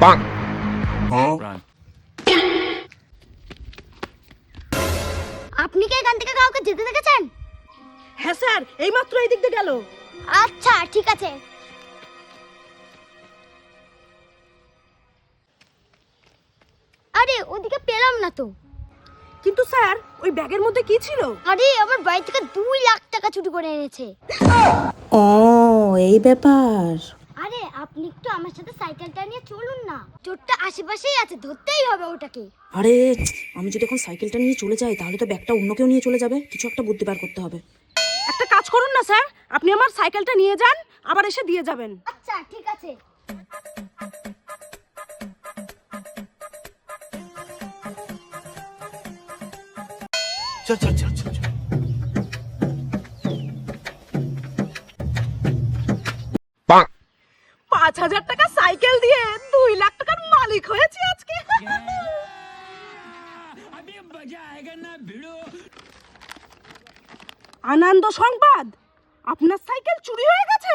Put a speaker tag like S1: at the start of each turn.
S1: আপনি কি এখান থেকে কাউকে যেতে দেখেছেন?
S2: হ্যাঁ স্যার, এইমাত্র এই দিক দিয়ে গেল।
S1: আচ্ছা ঠিক আছে। আরে ওদিকে পেলাম না তো।
S2: কিন্তু স্যার, ওই ব্যাগের মধ্যে কি ছিল?
S1: আরে আমার বাড়ি থেকে 2 লাখ টাকা চুরি করে এনেছে।
S3: ও এই ব্যাপার।
S1: আরে আপনি একটু আমার সাথে সাইকেলটা নিয়ে চলুন না, চোরটা আশেপাশেই আছে, ধরতেই হবে ওটাকে।
S3: আরে আমি যদি এখন সাইকেলটা নিয়ে চলে যাই তাহলে তো ব্যাগটা অন্য কেউ নিয়ে চলে যাবে। কিছু একটা বুদ্ধি বার করতে হবে।
S2: একটা কাজ করুন না স্যার, আপনি আমার সাইকেলটা নিয়ে যান, আবার এসে দিয়ে যাবেন।
S1: আচ্ছা ঠিক আছে।
S4: চল চল চল চল চল।
S2: 5,000 টাকা সাইকেল দিয়ে 2 লাখ টাকার মালিক হয়েছে আজকে। আনন্দ সংবাদ, আপনার সাইকেল চুরি হয়ে গেছে।